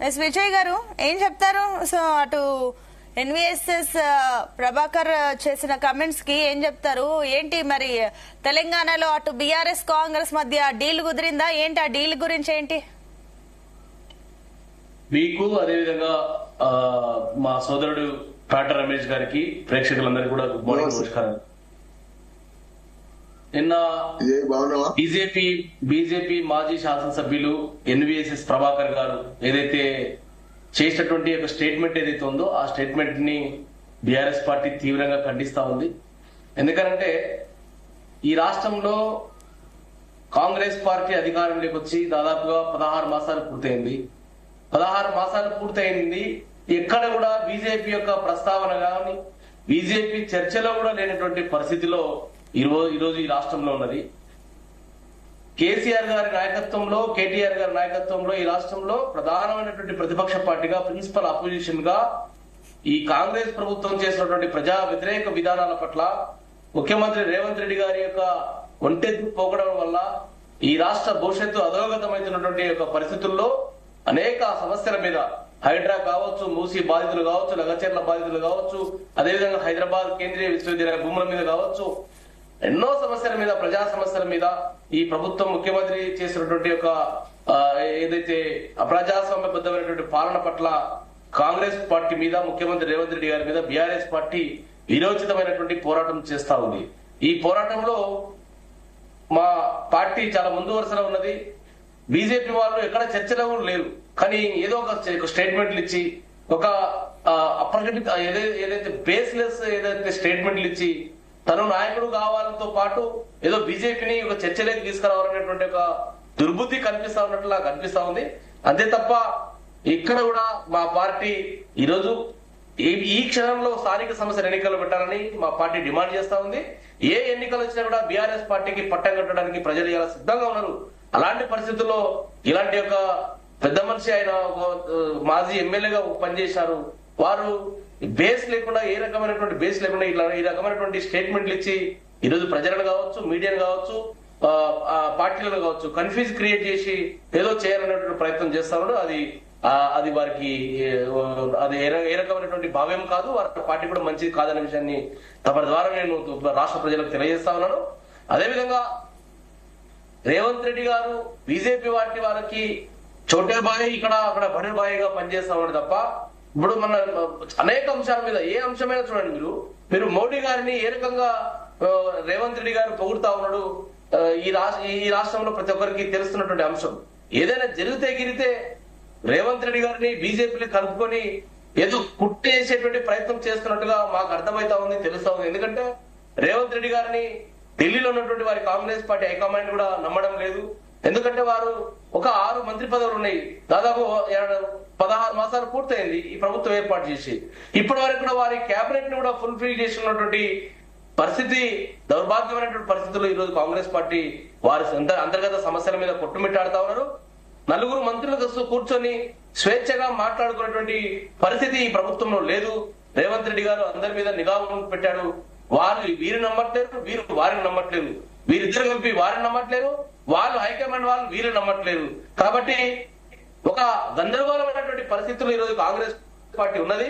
Yes Vijay గారు ఏం చెప్తారు? సో అటు ఎన్విఎస్ఎస్ ప్రభాకర్ చేసిన కమెంట్స్ కి ఏం చెప్తారు? ఏంటి మరి తెలంగాణలో అటు బీఆర్ఎస్ కాంగ్రెస్ మధ్య డీల్ కుదిరిందా ఏంటి? ఆ డీల్ గురించి ఏంటి? మీకు అదేవిధంగా మా సోదరుడు పేట రమేష్ గారికి ప్రేక్షకులందరికీ కూడా గుడ్ మార్నింగ్, నమస్కారం. నిన్న బీజేపీ మాజీ శాసనసభ్యులు ఎన్విఎస్ఎస్ ప్రభాకర్ గారు ఏదైతే చేసినటువంటి ఒక స్టేట్మెంట్ ఏదైతే ఉందో ఆ స్టేట్మెంట్ ని బీఆర్ఎస్ పార్టీ తీవ్రంగా ఖండిస్తా ఉంది. ఎందుకంటే ఈ రాష్ట్రంలో కాంగ్రెస్ పార్టీ అధికారంలోకి వచ్చి దాదాపుగా 16 మాసాలు పూర్తయింది. 16 మాసాలు పూర్తయింది, ఎక్కడ కూడా బీజేపీ యొక్క ప్రస్తావన కానీ బీజేపీ చర్చలో కూడా లేనటువంటి పరిస్థితిలో ఈరోజు ఈ రాష్ట్రంలో ఉన్నది. కేసీఆర్ గారి నాయకత్వంలో, కేటీఆర్ గారి నాయకత్వంలో ఈ రాష్ట్రంలో ప్రధానమైనటువంటి ప్రతిపక్ష పార్టీగా, ప్రిన్సిపల్ అపోజిషన్ గా ఈ కాంగ్రెస్ ప్రభుత్వం చేసినటువంటి ప్రజా వ్యతిరేక విధానాల పట్ల ముఖ్యమంత్రి రేవంత్ రెడ్డి గారి యొక్క ఒంటెత్తు పోగడం వల్ల ఈ రాష్ట్ర భవిష్యత్తు అధోగతమవుతున్నటువంటి యొక్క పరిస్థితుల్లో అనేక సమస్యల మీద, హైడ్రా కావచ్చు, మూసీ బాధితులు కావచ్చు, లగచర్ల బాధితులు కావచ్చు, అదేవిధంగా హైదరాబాద్ కేంద్రీయ విశ్వవిద్యాలయ భూముల మీద కావచ్చు, ఎన్నో సమస్యల మీద, ప్రజా సమస్యల మీద ఈ ప్రభుత్వం ముఖ్యమంత్రి చేసినటువంటి యొక్క ఏదైతే అప్రజాస్వామ్యబద్ధమైనటువంటి పాలన పట్ల కాంగ్రెస్ పార్టీ మీద, ముఖ్యమంత్రి రేవంత్ రెడ్డి గారి మీద బీఆర్ఎస్ పార్టీ విరోచితమైనటువంటి పోరాటం చేస్తా ఉంది. ఈ పోరాటంలో మా పార్టీ చాలా ముందు వరుసలో ఉన్నది. బీజేపీ వాళ్ళు ఎక్కడ చర్చలో లేరు, కానీ ఏదో ఒక స్టేట్మెంట్లు ఇచ్చి, ఒక అప్రకటిత ఏదైతే బేస్లెస్ ఏదైతే స్టేట్మెంట్లు ఇచ్చి తను నాయకుడు కావాలతో పాటు ఏదో బీజేపీని ఒక చర్చలోకి తీసుకురావాలనేటువంటి ఒక దుర్బుద్ధి కనిపిస్తా ఉన్నట్లు నాకు అనిపిస్తా ఉంది. అంతే తప్ప ఇక్కడ కూడా మా పార్టీ ఈరోజు ఈ క్షణంలో స్థానిక సంస్థల ఎన్నికలు పెట్టాలని మా పార్టీ డిమాండ్ చేస్తా ఉంది. ఏ ఎన్నికలు వచ్చినా కూడా బీఆర్ఎస్ పార్టీకి పట్టం కట్టడానికి ప్రజలు ఇలా సిద్ధంగా ఉన్నారు. అలాంటి పరిస్థితుల్లో ఇలాంటి ఒక పెద్ద మనిషి ఆయన మాజీ ఎమ్మెల్యేగా పనిచేశారు, వారు బేస్ లేకుండా, ఏ రకమైనటువంటి బేస్ లేకుండా ఇట్లా ఈ రకమైనటువంటి స్టేట్మెంట్లు ఇచ్చి ఈరోజు ప్రజలను కావచ్చు, మీడియాను కావచ్చు, పార్టీలను కావచ్చు కన్ఫ్యూజ్ క్రియేట్ చేసి ఏదో చేయాలనేటువంటి ప్రయత్నం చేస్తాడు. అది వారికి అది ఏ రకమైనటువంటి భావ్యం కాదు, వారి పార్టీ కూడా మంచిది కాదనే విషయాన్ని తమ ద్వారా నేను రాష్ట్ర ప్రజలకు తెలియజేస్తా ఉన్నాను. అదేవిధంగా రేవంత్ రెడ్డి గారు బీజేపీ పార్టీ వారికి చోటే బాయ్, అక్కడ బడే బాయ్గా పనిచేస్తా ఉన్నాడు తప్ప ఇప్పుడు మన అనేక అంశాల మీద, ఏ అంశమైనా చూడండి, మీరు మోడీ గారిని ఏ రకంగా రేవంత్ రెడ్డి గారు పొగుడుతా ఉన్నాడు. ఈ రాష్ట్రంలో ప్రతి ఒక్కరికి తెలుస్తున్నటువంటి అంశం. ఏదైనా గిరితే రేవంత్ రెడ్డి గారిని బీజేపీని కలుపుకొని ఏదో కుట్టేసేటువంటి ప్రయత్నం చేస్తున్నట్టుగా మాకు అర్థమైతా ఉంది, తెలుస్తా ఉంది. ఎందుకంటే రేవంత్ రెడ్డి గారిని ఢిల్లీలో ఉన్నటువంటి వారి కాంగ్రెస్ పార్టీ హైకమాండ్ కూడా నమ్మడం లేదు. ఎందుకంటే వారు ఒక 6 మంత్రి పదవులు ఉన్నాయి, దాదాపు 16 మాసాలు పూర్తయింది ఈ ప్రభుత్వం ఏర్పాటు చేసి. ఇప్పటి వరకు కూడా వారి కేబినెట్ ని కూడా ఫుల్ఫిల్ చేస్తున్నటువంటి పరిస్థితి, దౌర్భాగ్యమైనటువంటి పరిస్థితుల్లో ఈ రోజు కాంగ్రెస్ పార్టీ వారి అంతర్గత సమస్యల మీద కొట్టుమిట్టాడుతా ఉన్నారు. 4 మంత్రులకు కూర్చొని స్వేచ్ఛగా మాట్లాడుకున్నటువంటి పరిస్థితి ఈ ప్రభుత్వంలో లేదు. రేవంత్ రెడ్డి గారు అందరి మీద నిఘా పెట్టాడు. వారు వీరిని నమ్మట్లేరు, వీరు వారిని నమ్మట్లేదు, వీరిద్దరు కలిపి వారిని నమ్మట్లేరు, వాళ్ళు హైకమాండ్ వాళ్ళు వీరిని నమ్మట్లేదు. కాబట్టి ఒక గందరగోళమైనటువంటి పరిస్థితుల్లో ఈరోజు కాంగ్రెస్ పార్టీ ఉన్నది.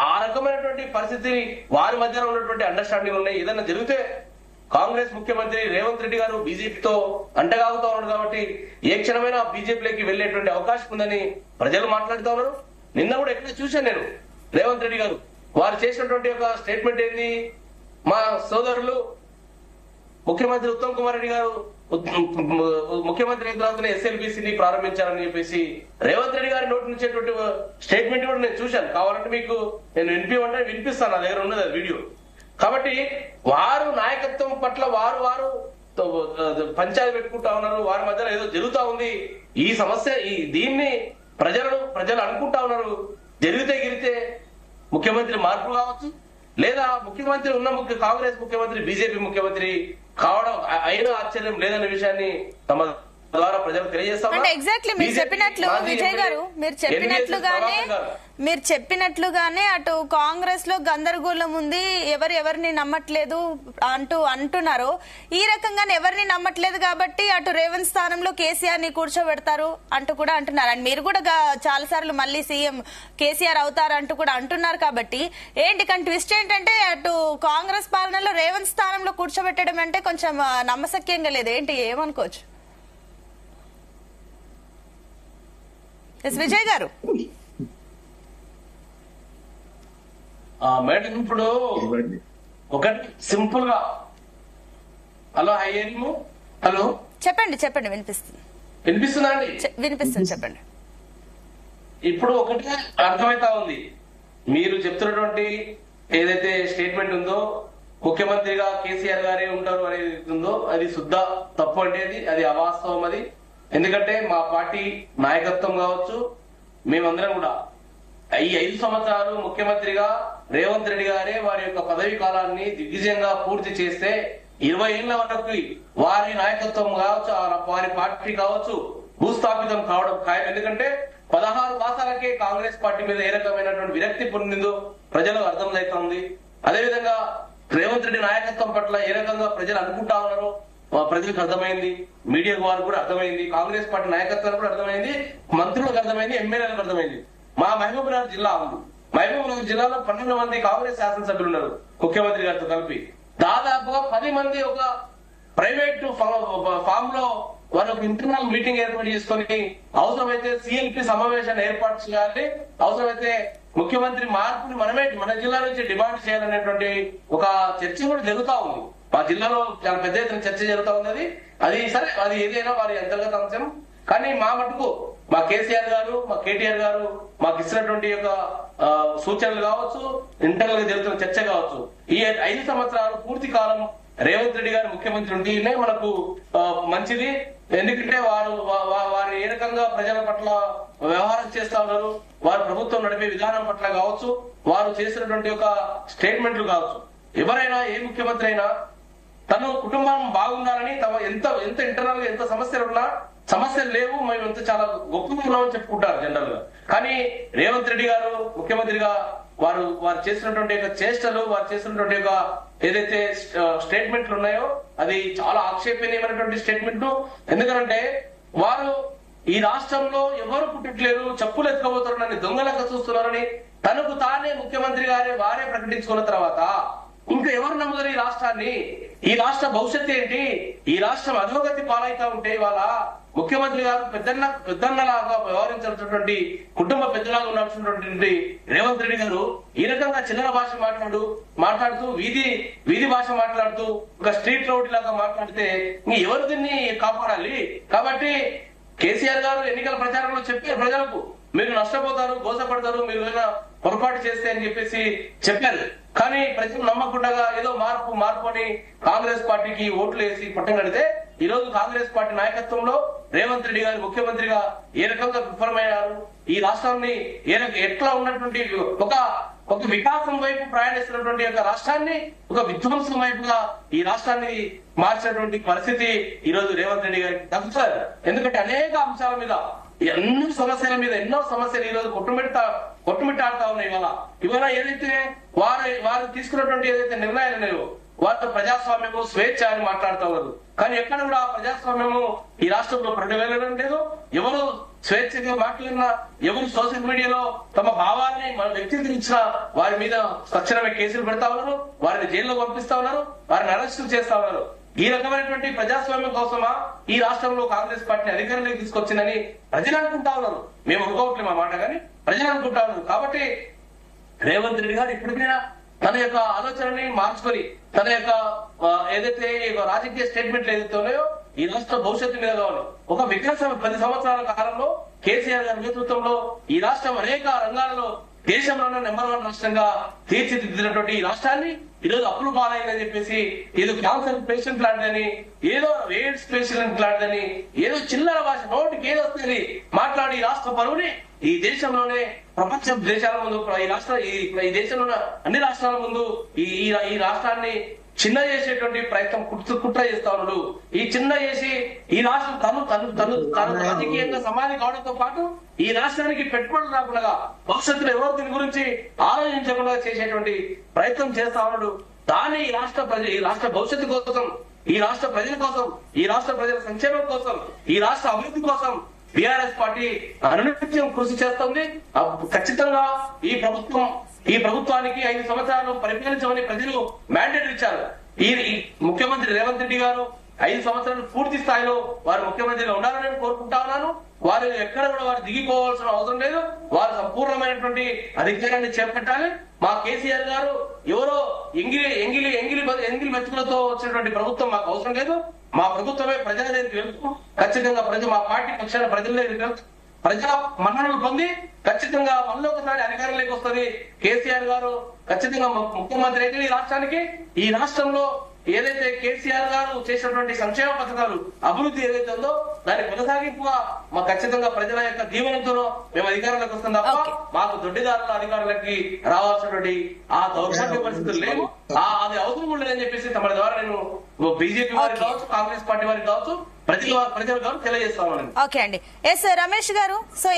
ఆ రకమైనటువంటి పరిస్థితి వారి మధ్యలో ఉన్నటువంటి అండర్స్టాండింగ్ ఉన్నాయి. ఏదైనా జరిగితే కాంగ్రెస్ ముఖ్యమంత్రి రేవంత్ రెడ్డి గారు బీజేపీతో అంటగాగుతా ఉన్నారు కాబట్టి ఏ క్షణమైనా బీజేపీలోకి వెళ్లేటువంటి అవకాశం ఉందని ప్రజలు మాట్లాడుతూ ఉన్నారు. నిన్న కూడా ఎక్కడ చూశాను నేను, రేవంత్ రెడ్డి గారు వారు చేసినటువంటి ఒక స్టేట్మెంట్ ఏంది, మా సోదరులు ముఖ్యమంత్రి ఉత్తమ్ కుమార్ రెడ్డి గారు ముఖ్యమంత్రి అయిన తర్వాత ఎస్ఎల్బిసిని ప్రారంభించారని చెప్పేసి రేవంత్ రెడ్డి గారి నోటి నుంచేటువంటి స్టేట్మెంట్ కూడా నేను చూశాను. కావాలంటే మీకు నేను వినిపిస్తాను, నా దగ్గర ఉన్నది వీడియో. కాబట్టి వారు నాయకత్వం పట్ల వారు పంచాయతీ పెట్టుకుంటా ఉన్నారు, వారి మధ్యలో ఏదో జరుగుతా ఉంది. ఈ సమస్య దీన్ని ప్రజలు అనుకుంటా ఉన్నారు. గిరితే ముఖ్యమంత్రి మార్పు కావచ్చు, లేదా ముఖ్యమంత్రి ఉన్న కాంగ్రెస్ ముఖ్యమంత్రి బీజేపీ ముఖ్యమంత్రి కావడం అయినా ఆశ్చర్యం లేదనే విషయాన్ని తమ ద్వారా ప్రజలకు తెలియజేస్తాం. అంటే ఎగ్జాక్ట్లీ మీరు చెప్పినట్లు విజయ్ గారు మీరు చెప్పినట్లుగానే అటు కాంగ్రెస్ లో గందరగోళం ఉంది, ఎవరిని నమ్మట్లేదు అంటున్నారు. ఈ రకంగానే ఎవరిని నమ్మట్లేదు కాబట్టి అటు రేవంత్ స్థానంలో కేసీఆర్ ని కూర్చోబెడతారు అంటూ కూడా అంటున్నారు. అండ్ మీరు కూడా చాలా సార్లు మళ్ళీ సీఎం కేసీఆర్ అవుతారు అంటూ కూడా అంటున్నారు. కాబట్టి ఏంటి కానీ ట్విస్ట్ ఏంటంటే అటు కాంగ్రెస్ పాలనలో రేవంత్ స్థానంలో కూర్చోబెట్టడం అంటే కొంచెం నమ్మశక్యంగా లేదు. ఏంటి ఏమనుకోవచ్చు విజయ్ గారు? మేడం ఇప్పుడు ఒకటి సింపుల్ గా హలో హైము హలో చెప్పండి వినిపిస్తుందా అండి? వినిపిస్తుంది చెప్పండి. ఇప్పుడు ఒకటి అర్థమైతా ఉంది, మీరు చెప్తున్నటువంటి ఏదైతే స్టేట్మెంట్ ఉందో ముఖ్యమంత్రిగా కేసీఆర్ గారే ఉంటారు అనేది ఉందో అది శుద్ధ తప్పు అంటే అది అవాస్తవం. అది ఎందుకంటే మా పార్టీ నాయకత్వం కావచ్చు, మేమందరం కూడా ఈ 5 సంవత్సరాలు ముఖ్యమంత్రిగా రేవంత్ రెడ్డి గారే వారి యొక్క పదవీ కాలాన్ని దిగ్విజయంగా పూర్తి చేస్తే 20 ఏళ్ల వరకు వారి నాయకత్వం కావచ్చు, వారి పార్టీ కావచ్చు భూస్థాపితం కావడం ఖాయం. ఎందుకంటే 16 మాసాలకే కాంగ్రెస్ పార్టీ మీద ఏ రకమైనటువంటి విరక్తి పొందిందో ప్రజలకు అర్థమవుతుంది. అదేవిధంగా రేవంత్ రెడ్డి నాయకత్వం పట్ల ఏ రకంగా ప్రజలు అనుకుంటా ఉన్నారో ప్రజలకు అర్థమైంది, మీడియా వారికి కూడా అర్థమైంది, కాంగ్రెస్ పార్టీ నాయకత్వానికి కూడా అర్థమైంది, మంత్రులకు అర్థమైంది, ఎమ్మెల్యేలకు అర్థమైంది. మా మహబూబ్నగర్ జిల్లా ఉంది, మహబూబ్నగర్ జిల్లాలో 12 మంది కాంగ్రెస్ శాసనసభ్యులు ఉన్నారు ముఖ్యమంత్రి గారితో కలిపి. దాదాపుగా 10 మంది ఒక ప్రైవేట్ ఫామ్ లో వారు ఒక ఇంటర్నల్ మీటింగ్ ఏర్పాటు చేసుకుని అవసరమైతే సిఎల్పి సమావేశాన్ని ఏర్పాటు చేయాలి, అవసరమైతే ముఖ్యమంత్రి మార్పుని మన జిల్లా నుంచి డిమాండ్ చేయాలనేటువంటి ఒక చర్చ కూడా జరుగుతా ఉంది. మా జిల్లాలో చాలా పెద్ద ఎత్తున చర్చ జరుగుతా ఉన్నది. అది సరే, అది ఏదైనా వారి అంతర్గత అంశం. కానీ మా మటుకు మా కేసీఆర్ గారు, మా కేటీఆర్ గారు మాకు ఇచ్చినటువంటి యొక్క సూచనలు కావచ్చు, ఇంటర్నల్ గా జరుగుతున్న చర్చ కావచ్చు, ఈ 5 సంవత్సరాలు పూర్తి కాలం రేవంత్ రెడ్డి గారు ముఖ్యమంత్రి ఉంటేనే మనకు మంచిది. ఎందుకంటే వారు ఏ రకంగా ప్రజల పట్ల వ్యవహారం చేస్తా ఉన్నారు, వారు ప్రభుత్వం నడిపే విధానం పట్ల కావచ్చు, వారు చేసినటువంటి ఒక స్టేట్మెంట్లు కావచ్చు, ఎవరైనా ఏ ముఖ్యమంత్రి అయినా తను కుటుంబం బాగుండాలని ఎంత ఇంటర్నల్ గా ఎంత సమస్యలు ఉన్నా సమస్యలు లేవు, మేము ఎంత చాలా గొప్పగా ఉన్నామని చెప్పుకుంటారు జనరల్ గా. కానీ రేవంత్ రెడ్డి గారు ముఖ్యమంత్రిగా వారు చేసినటువంటి చేష్టలు, వారు చేసినటువంటి ఏదైతే స్టేట్మెంట్లు ఉన్నాయో అది చాలా ఆక్షేపణీయమైనటువంటి స్టేట్మెంట్. ఎందుకంటే వారు ఈ రాష్ట్రంలో ఎవరు పుట్టట్లేరు, చెప్పులు ఎత్తుకోబోతున్నారని దొంగలెక్క చూస్తున్నారని తనకు తానే ముఖ్యమంత్రి గారే వారే ప్రకటించుకున్న తర్వాత ఇంకా ఎవరు నమ్ముతారు ఈ రాష్ట్రాన్ని? ఈ రాష్ట్ర భవిష్యత్తు ఏంటి? ఈ రాష్ట్రం అధోగతి పాలైతా ఉంటే వాళ్ళ ముఖ్యమంత్రి గారు పెద్దన్నలాగా వ్యవహరించినటువంటి కుటుంబ పెద్దలాగా ఉన్నటువంటి రేవంత్ రెడ్డి గారు ఈ రకంగా చిల్లర భాష మాట్లాడుతూ వీధి భాష మాట్లాడుతూ ఒక స్ట్రీట్ రౌడీ లాగా మాట్లాడితే ఎవరు దీన్ని కాపాడాలి? కాబట్టి కేసీఆర్ గారు ఎన్నికల ప్రచారంలో చెప్పారు ప్రజలకు, మీరు నష్టపోతారు, గోసపడతారు, మీరు ఏదైనా పొరపాటు చేస్తే అని చెప్పేసి చెప్పారు. కానీ ప్రజలు నమ్మకుండా ఏదో మార్పు అని కాంగ్రెస్ పార్టీకి ఓట్లు వేసి పట్టం కడితే ఈ రోజు కాంగ్రెస్ పార్టీ నాయకత్వంలో రేవంత్ రెడ్డి గారు ముఖ్యమంత్రిగా ఏ రకంగా విఫలమయ్యారు, ఈ రాష్ట్రాన్ని ఎట్లా ఉన్నటువంటి ఒక వికాసం వైపు ప్రయాణిస్తున్నటువంటి ఒక రాష్ట్రాన్ని ఒక విధ్వంసం వైపుగా ఈ రాష్ట్రాన్ని మార్చినటువంటి పరిస్థితి ఈ రోజు రేవంత్ రెడ్డి గారికి తగ్గుతారు. ఎందుకంటే అనేక అంశాల మీద, ఎన్నో సమస్యల మీద ఎన్నో సమస్యలు ఈ రోజు కొట్టుమిట్టాడుతా ఉన్నాయి. ఇవాళ ఏదైతే వారు తీసుకున్నటువంటి ఏదైతే నిర్ణయాలు ఉన్నాయో వారితో ప్రజాస్వామ్యము స్వేచ్ఛ అని మాట్లాడుతూ ఉన్నారు. కానీ ఎక్కడ కూడా ప్రజాస్వామ్యము ఈ రాష్ట్రంలో ప్రతివేళడం లేదు. ఎవరు స్వేచ్ఛగా మాట్లాడినా, ఎవరు సోషల్ మీడియాలో తమ భావాన్ని వ్యక్తీకరించిన వారి మీద తక్షణమే కేసులు పెడతా ఉన్నారు, వారిని జైల్లో పంపిస్తా ఉన్నారు, వారిని అరెస్టులు చేస్తా ఉన్నారు. ఈ రకమైనటువంటి ప్రజాస్వామ్యం కోసమా ఈ రాష్ట్రంలో కాంగ్రెస్ పార్టీని అధికారంలోకి తీసుకొచ్చిందని ప్రజలు అనుకుంటా ఉన్నారు. మేము అనుకోవట్లేదు మా మాట, కానీ ప్రజలు అనుకుంటా ఉన్నారు. కాబట్టి రేవంత్ రెడ్డి గారు ఇప్పటికైనా తన యొక్క ఆలోచనని మార్చుకొని తన యొక్క ఏదైతే రాజకీయ స్టేట్మెంట్లు ఏదైతే ఉన్నాయో ఈ రాష్ట్ర భవిష్యత్తు మీద కావాలి. ఒక వికాసం 10 సంవత్సరాల కాలంలో కేసీఆర్ గారి నేతృత్వంలో ఈ రాష్ట్రం అనేక రంగాలలో దేశంలోనే నెంబర్ 1 రాష్ట్రంగా తీర్చిదిద్దినటువంటి ఈ రాష్ట్రాన్ని ఈరోజు అప్పులు పాలైందని చెప్పేసి ఏదో క్యాన్సర్ పేషెంట్ లాంటిదని, ఏదో ఎయిడ్స్ పేషెంట్ లాంటిదని, ఏదో చిల్లర భాష నోటికి ఏదో వస్తుంది మాట్లాడి ఈ రాష్ట్ర పరువుని ఈ దేశంలోనే ప్రపంచ దేశాల ముందు ఈ దేశంలో అన్ని రాష్ట్రాల ముందు ఈ రాష్ట్రాన్ని చిన్న చేసేటువంటి ప్రయత్నం కుట్ర చేస్తా ఉన్నాడు. ఈ చిన్న చేసి ఈ రాష్ట్రం తను రాజకీయంగా సమాధి కావడంతో పాటు ఈ రాష్ట్రానికి పెట్టుబడులు రాకుండా భవిష్యత్తులో ఎవరు దీని గురించి ఆలోచించకుండా చేసేటువంటి ప్రయత్నం చేస్తా ఉన్నాడు. దాన్ని ఈ రాష్ట్ర భవిష్యత్తు కోసం, ఈ రాష్ట్ర ప్రజల కోసం, ఈ రాష్ట్ర ప్రజల సంక్షేమం కోసం, ఈ రాష్ట్ర అభివృద్ధి కోసం బీఆర్ఎస్ పార్టీ అనునిత్యం కృషి చేస్తుంది. ఖచ్చితంగా ఈ ప్రభుత్వానికి 5 సంవత్సరాలు పరిపాలించమని ప్రజలు మ్యాండేట్ ఇచ్చారు. ఈ ముఖ్యమంత్రి రేవంత్ రెడ్డి గారు 5 సంవత్సరాలు పూర్తి స్థాయిలో వారు ముఖ్యమంత్రిగా ఉండాలని నేను కోరుకుంటా ఉన్నాను. వారు ఎక్కడ కూడా వారు దిగిపోవాల్సిన అవసరం లేదు. వారు సంపూర్ణమైనటువంటి అధికారాన్ని చేపట్టాలి. మా కేసీఆర్ గారు ఎవరో ఎంగిలి మెతుకులతో వచ్చినటువంటి ప్రభుత్వం మాకు అవసరం లేదు. మా ప్రభుత్వమే ప్రజల దగ్గరికి వెళ్తూ ఖచ్చితంగా మా పార్టీ పక్షాన ప్రజల దగ్గరికి వెళ్తూ ప్రజా మన్ననలు పొంది ఖచ్చితంగా మళ్ళీ ఒకసారి అధికారంలోకి వస్తుంది. కేసీఆర్ గారు ఖచ్చితంగా ముఖ్యమంత్రి అయితే ఈ రాష్ట్రంలో ఏదైతే కేసీఆర్ గారు చేసినటువంటి సంక్షేమ పథకాలు, అభివృద్ధి ఏదైతే ఉందో దాని కొనసాగింపుగా మాకు ఖచ్చితంగా ప్రజల యొక్క దీవెనతోనో మేము అధికారంలోకి వస్తాం తప్ప మాకు దొడ్డిదారుల అధికారులకి రావాల్సినటువంటి ఆ దౌర్భాగ్య పరిస్థితులు లేవు. అది అవసరం ఉండలేదని చెప్పేసి తమ ద్వారా నేను బీజేపీ వారికి కావచ్చు, కాంగ్రెస్ పార్టీ వారికి కావచ్చు, ప్రజలు కావచ్చు తెలియజేస్తా ఉన్నాను. ఓకే అండి. ఎస్ రమేష్ గారు, సో